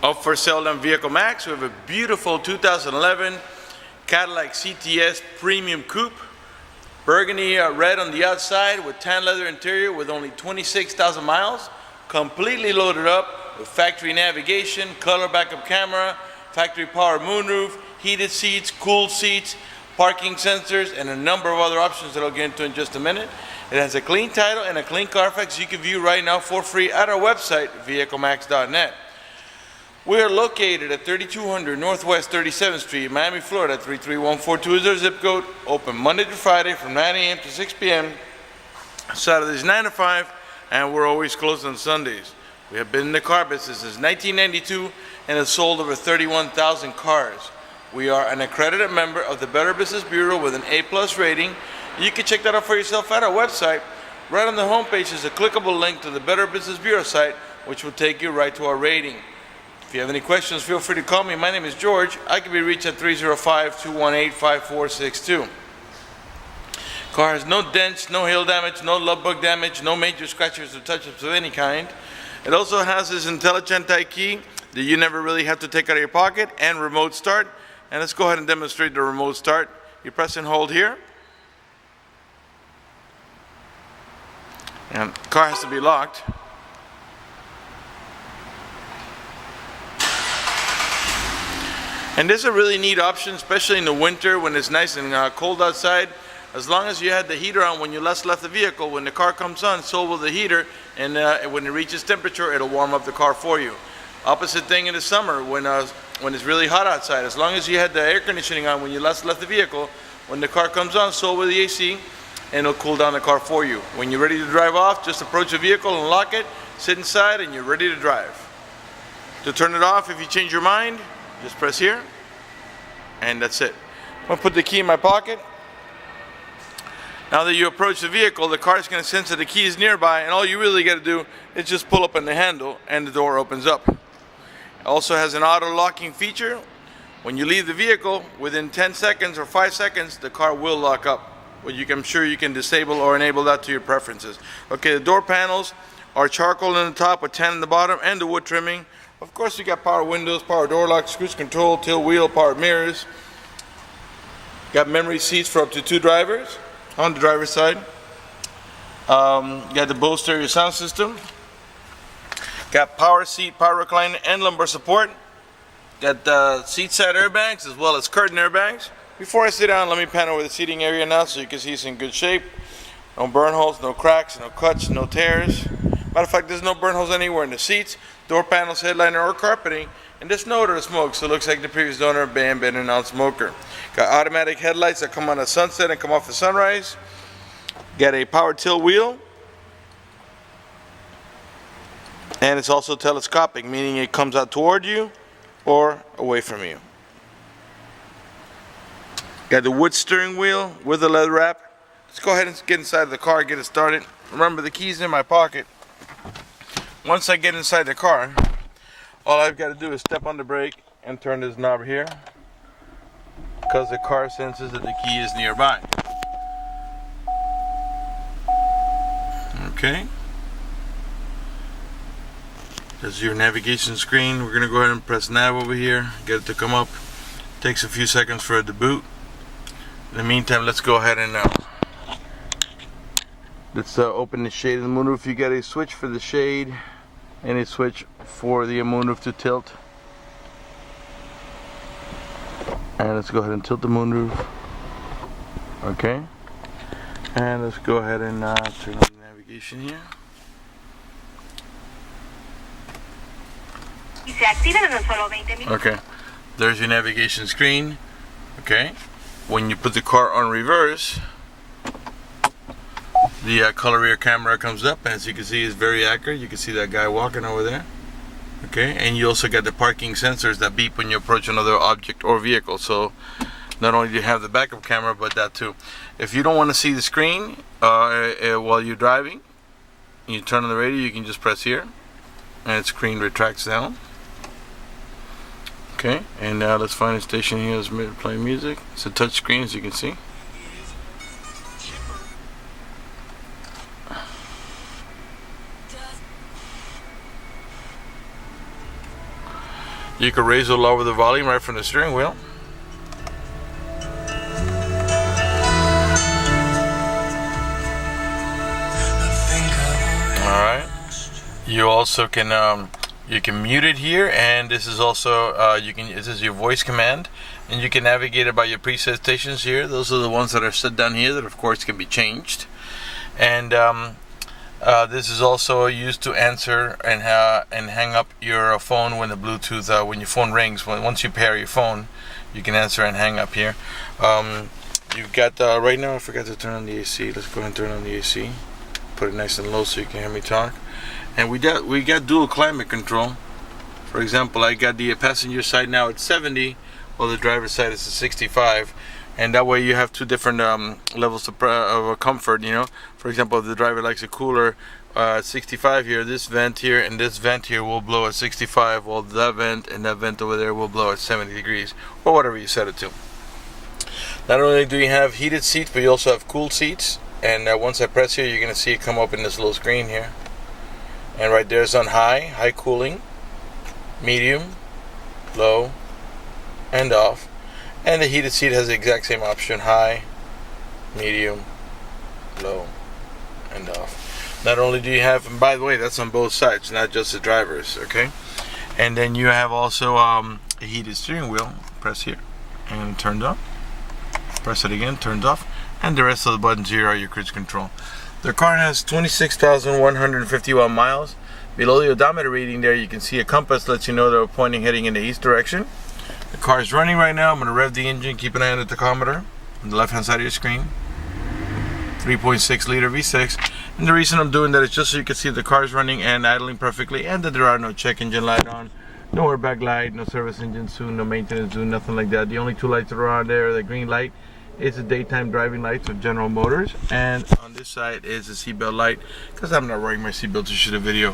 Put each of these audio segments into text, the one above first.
Up for sale on Vehiclemax, we have a beautiful 2011 Cadillac CTS Premium Coupe. Burgundy red on the outside with tan leather interior with only 26,000 miles. Completely loaded up with factory navigation, color backup camera, factory power moonroof, heated seats, cooled seats, parking sensors, and a number of other options that I'll get into in just a minute. It has a clean title and a clean Carfax you can view right now for free at our website, vehiclemax.net. We are located at 3200 Northwest 37th Street, Miami, Florida, 33142 is our zip code. Open Monday to Friday from 9 a.m. to 6 p.m. Saturdays 9 to 5, and we're always closed on Sundays. We have been in the car business since 1992 and have sold over 31,000 cars. We are an accredited member of the Better Business Bureau with an A+ rating. You can check that out for yourself at our website. Right on the homepage is a clickable link to the Better Business Bureau site, which will take you right to our rating. If you have any questions, feel free to call me. My name is George. I can be reached at 305-218-5462. Car has no dents, no hail damage, no love bug damage, no major scratches or touch-ups of any kind. It also has this intelligent key that you never really have to take out of your pocket, and remote start. And let's go ahead and demonstrate the remote start. You press and hold here. And the car has to be locked. And this is a really neat option, especially in the winter when it's nice and cold outside. As long as you had the heater on when you last left the vehicle, when the car comes on, so will the heater, and when it reaches temperature, it'll warm up the car for you. Opposite thing in the summer when it's really hot outside. As long as you had the air conditioning on when you last left the vehicle, when the car comes on, so will the AC, and it'll cool down the car for you. When you're ready to drive off, just approach the vehicle and lock it, sit inside, and you're ready to drive. To turn it off, if you change your mind, just press here, and that's it. I'm going to put the key in my pocket. Now that you approach the vehicle, the car is going to sense that the key is nearby, and all you really got to do is just pull up on the handle, and the door opens up. It also has an auto locking feature. When you leave the vehicle, within 10 seconds or 5 seconds, the car will lock up. Well, I'm sure you can disable or enable that to your preferences. Okay, the door panels are charcoal on the top with tan on the bottom and the wood trimming. Of course, you got power windows, power door locks, cruise control, tilt wheel, power mirrors. Got memory seats for up to 2 drivers on the driver's side. Got the Bose stereo sound system. Got power seat, power recliner, and lumbar support. Got seat side airbags as well as curtain airbags. Before I sit down, let me pan over the seating area now so you can see it's in good shape. No burn holes, no cracks, no cuts, no tears. Matter of fact, there's no burn holes anywhere in the seats, door panels, headliner, or carpeting, and there's no odor of smoke, so it looks like the previous owner been a non-smoker. Got automatic headlights that come on at sunset and come off the sunrise. Got a power tilt wheel, and it's also telescopic, meaning it comes out toward you or away from you. Got the wood steering wheel with the leather wrap. Let's go ahead and get inside the car, get it started. Remember, the key's in my pocket. Once I get inside the car, all I've got to do is step on the brake and turn this knob here, because the car senses that the key is nearby. Okay. This is your navigation screen. We're going to go ahead and press nav over here, get it to come up. Takes a few seconds for it to boot. In the meantime, let's go ahead and let's open the shade of the moonroof. You got a switch for the shade and a switch for the moonroof to tilt. And let's go ahead and tilt the moonroof. Okay. And let's go ahead and turn on the navigation here. Okay. There's your navigation screen. Okay. When you put the car on reverse, the color rear camera comes up, and as you can see, it's very accurate. You can see that guy walking over there. Okay, and you also got the parking sensors that beep when you approach another object or vehicle. So not only do you have the backup camera, but that too. If you don't want to see the screen while you're driving, you turn on the radio, you can just press here, and the screen retracts down. Okay, and now let's find a station here that's play music. It's a touch screen, as you can see. You can raise or lower the volume right from the steering wheel. Alright. You also can you can mute it here, and this is also this is your voice command, and you can navigate it by your preset stations here. Those are the ones that are set down here that of course can be changed. And this is also used to answer and hang up your phone when the Bluetooth when your phone rings. Once you pair your phone, you can answer and hang up here. You've got right now I forgot to turn on the AC. Let's go ahead and turn on the AC. Put it nice and low so you can hear me talk. And we got dual climate control. For example, I got the passenger side now at 70, while the driver's side is at 65. And that way you have two different levels of comfort, you know. For example, if the driver likes it cooler at 65 here, this vent here and this vent here will blow at 65, while that vent and that vent over there will blow at 70 degrees, or whatever you set it to. Not only do you have heated seats, but you also have cooled seats. And once I press here, you're going to see it come up in this little screen here. And right there is on high cooling, medium, low, and off. And the heated seat has the exact same option: high, medium, low, and off. Not only do you have, and by the way, that's on both sides, not just the drivers, okay? And then you have also a heated steering wheel. Press here, and it turns on. Press it again, turns off. And the rest of the buttons here are your cruise control. The car has 26,151 miles. Below the odometer reading there, you can see a compass lets you know that we're pointing heading in the east direction. The car is running right now. I'm going to rev the engine. Keep an eye on the tachometer on the left hand side of your screen. 3.6 liter V6. And the reason I'm doing that is just so you can see the car is running and idling perfectly, and that there are no check engine light on, no airbag light, no service engine soon, no maintenance soon, nothing like that. The only two lights that are on there are the green light. It's a daytime driving lights of General Motors, and on this side is a seatbelt light, because I'm not wearing my seatbelt to shoot a video.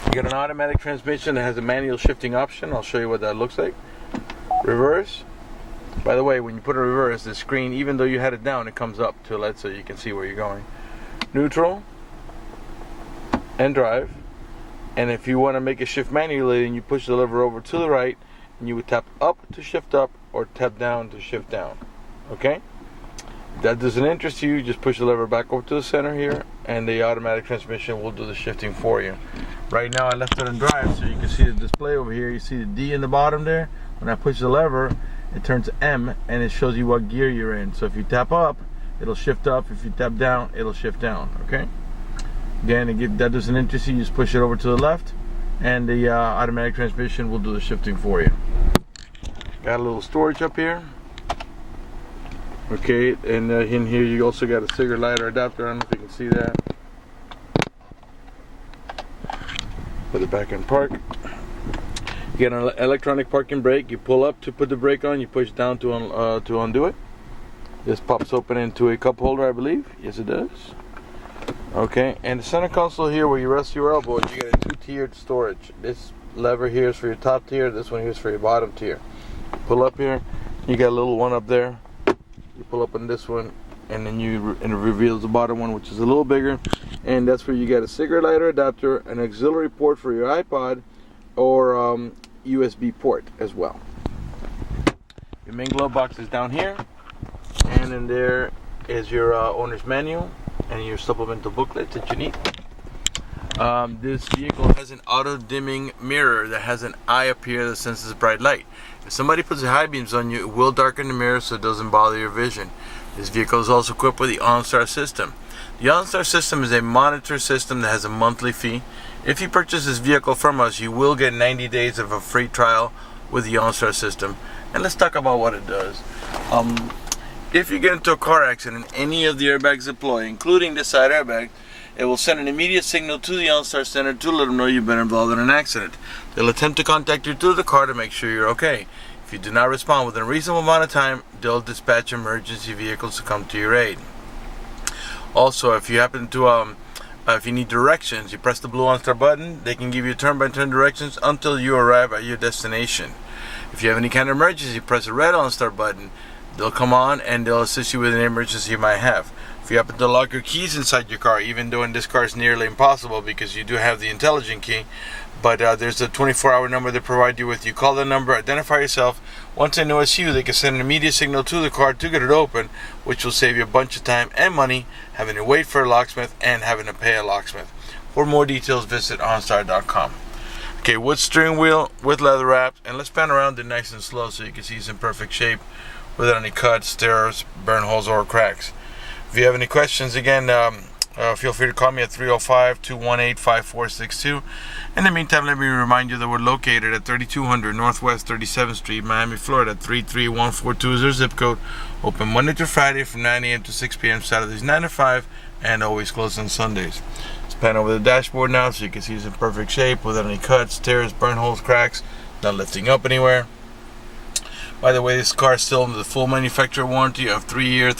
You got an automatic transmission that has a manual shifting option. I'll show you what that looks like. Reverse. By the way, when you put it in reverse, the screen, even though you had it down, it comes up to let so you can see where you're going. Neutral and drive. And if you want to make a shift manually, then you push the lever over to the right, and you would tap up to shift up, or tap down to shift down. Okay? If that doesn't interest you, just push the lever back over to the center here, and the automatic transmission will do the shifting for you. Right now I left it in drive, so you can see the display over here. You see the D in the bottom there. When I push the lever, it turns M, and it shows you what gear you're in. So if you tap up, it'll shift up. If you tap down, it'll shift down. Okay? Again, if that doesn't interest you, just push it over to the left, and the automatic transmission will do the shifting for you. Got a little storage up here. Okay, and in here you also got a cigarette lighter adapter. I don't know if you can see that. Put it back in park. You get an electronic parking brake. You pull up to put the brake on. You push down to undo it. This pops open into a cup holder, I believe. Yes, it does. Okay, and the center console here where you rest your elbows, you get a two-tiered storage. This lever here is for your top tier. This one here is for your bottom tier. Pull up here. You got a little one up there. You pull up on this one, and then it reveals the bottom one, which is a little bigger, and that's where you get a cigarette lighter adapter, an auxiliary port for your iPod, or USB port as well. Your main glove box is down here, and in there is your owner's manual and your supplemental booklet that you need. This vehicle has an auto dimming mirror that has an eye up here that senses bright light. If somebody puts the high beams on you, it will darken the mirror so it doesn't bother your vision. This vehicle is also equipped with the OnStar system. The OnStar system is a monitor system that has a monthly fee. If you purchase this vehicle from us, you will get 90 days of a free trial with the OnStar system. And let's talk about what it does. If you get into a car accident, any of the airbags deploy, including the side airbag, it will send an immediate signal to the OnStar Center to let them know you've been involved in an accident. They'll attempt to contact you through the car to make sure you're okay. If you do not respond within a reasonable amount of time, they'll dispatch emergency vehicles to come to your aid. Also, if you happen to, if you need directions, you press the blue OnStar button. They can give you turn-by-turn directions until you arrive at your destination. If you have any kind of emergency, press the red OnStar button. They'll come on and they'll assist you with any emergency you might have. If you happen to lock your keys inside your car, even though in this car it's nearly impossible because you do have the intelligent key, but there's a 24-hour number they provide you with. You call the number, identify yourself. Once they know it's you, they can send an immediate signal to the car to get it open, which will save you a bunch of time and money having to wait for a locksmith and having to pay a locksmith. For more details, visit OnStar.com. Okay, wood steering wheel with leather wraps, and let's pan around it nice and slow so you can see it's in perfect shape without any cuts, tears, burn holes, or cracks. If you have any questions, again, feel free to call me at 305-218-5462. In the meantime, let me remind you that we're located at 3200 Northwest 37th Street, Miami, Florida, 33142 zip code. Open Monday to Friday from 9 a.m. to 6 p.m. Saturdays 9 to 5, and always closed on Sundays. Let's pan over the dashboard now so you can see it's in perfect shape without any cuts, tears, burn holes, cracks, not lifting up anywhere. By the way, this car is still under the full manufacturer warranty of 4-year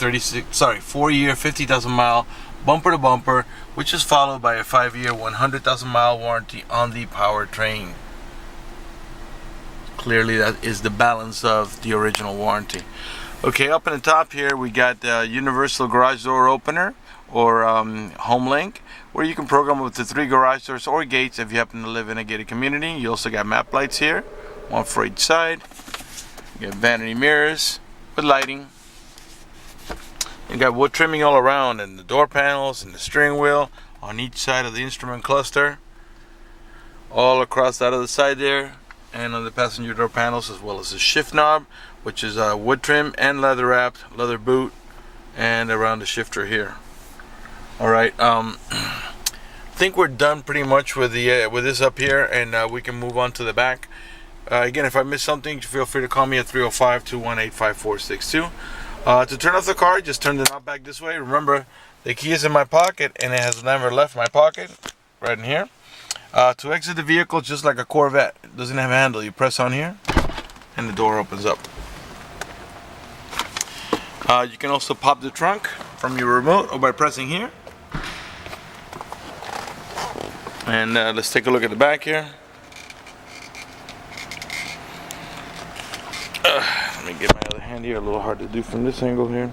50,000 mile bumper to bumper, which is followed by a 5-year 100,000 mile warranty on the powertrain. Clearly that is the balance of the original warranty. Okay, up in the top here we got the universal garage door opener, or home link, where you can program up to 3 garage doors or gates if you happen to live in a gated community. You also got map lights here, one for each side. You got vanity mirrors with lighting. You got wood trimming all around, and the door panels and the steering wheel on each side of the instrument cluster, all across that other side there, and on the passenger door panels, as well as the shift knob, which is wood trim and leather wrapped, leather boot, and around the shifter here. All right, I think we're done pretty much with the with this up here, and we can move on to the back. Again, if I missed something, feel free to call me at 305-218-5462. To turn off the car, just turn the knob back this way. Remember, the key is in my pocket, and it has never left my pocket, right in here. To exit the vehicle, just like a Corvette, it doesn't have a handle. You press on here, and the door opens up. You can also pop the trunk from your remote or by pressing here. And let's take a look at the back here. Let me get my other hand here, a little hard to do from this angle here.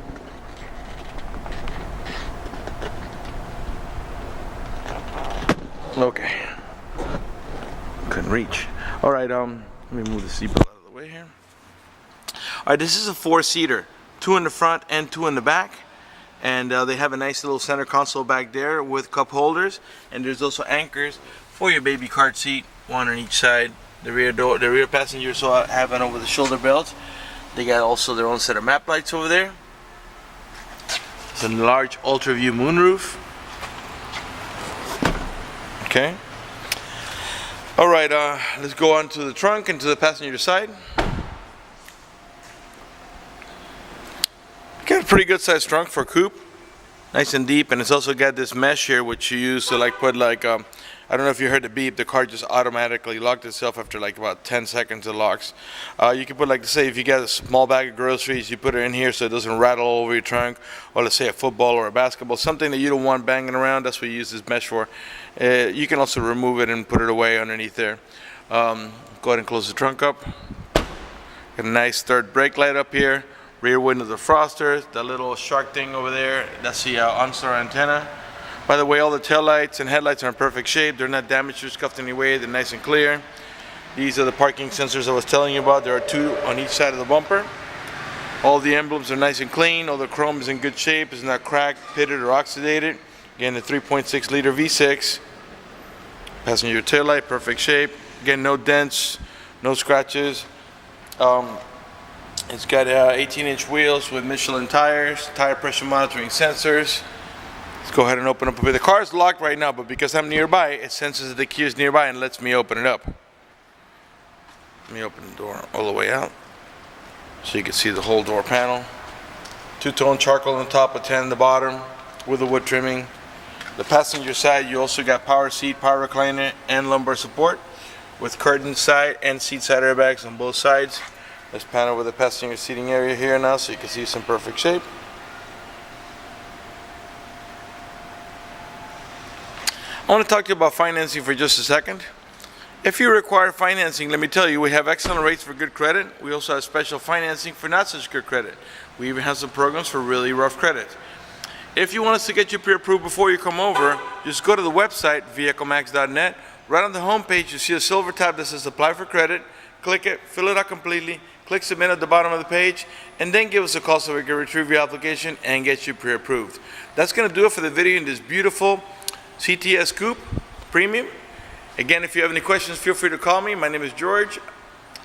Okay. Couldn't reach. Alright, let me move the seatbelt out of the way here. Alright, this is a 4-seater. 2 in the front and 2 in the back. And they have a nice little center console back there with cup holders. And there's also anchors for your baby cart seat, one on each side. The rear passengers also have an over-the-shoulder belt. They got also their own set of map lights over there. It's a large ultra-view moonroof. Okay. All right, let's go on to the trunk and to the passenger side. Got a pretty good sized trunk for a coupe. Nice and deep, and it's also got this mesh here which you use to put I don't know if you heard the beep, the car just automatically locked itself after about 10 seconds it locks. You can put, say if you got a small bag of groceries, you put it in here so it doesn't rattle all over your trunk, or let's say a football or a basketball, something that you don't want banging around. That's what you use this mesh for. You can also remove it and put it away underneath there. Go ahead and close the trunk up. Got a nice third brake light up here. Rear window defrosters, the little shark thing over there, that's the OnStar antenna. By the way, all the tail lights and headlights are in perfect shape. They're not damaged or scuffed in any way. They're nice and clear. These are the parking sensors I was telling you about. There are 2 on each side of the bumper. All the emblems are nice and clean. All the chrome is in good shape. It's not cracked, pitted, or oxidated. Again, the 3.6 liter V6. Passenger tail light, perfect shape. Again, no dents, no scratches. It's got 18-inch wheels with Michelin tires, tire pressure monitoring sensors. Let's go ahead and open up a bit. The car is locked right now, but because I'm nearby, it senses that the key is nearby and lets me open it up. Let me open the door all the way out so you can see the whole door panel. 2-tone charcoal on the top with 10 on the bottom with the wood trimming. The passenger side, you also got power seat, power recliner, and lumbar support with curtain side and seat side airbags on both sides. Let's pan over the passenger seating area here now so you can see it's in perfect shape. I want to talk to you about financing for just a second. If you require financing, let me tell you, we have excellent rates for good credit. We also have special financing for not such good credit. We even have some programs for really rough credit. If you want us to get you pre-approved before you come over, just go to the website, vehiclemax.net. Right on the home page, you see a silver tab that says Apply for Credit. Click it, fill it out completely, click Submit at the bottom of the page, and then give us a call so we can retrieve your application and get you pre-approved. That's going to do it for the video in this beautiful CTS Coupe Premium. Again, if you have any questions, feel free to call me. My name is George,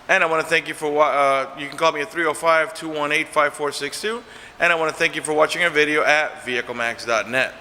and I want to thank you for, you can call me at 305-218-5462, and I want to thank you for watching our video at vehiclemax.net.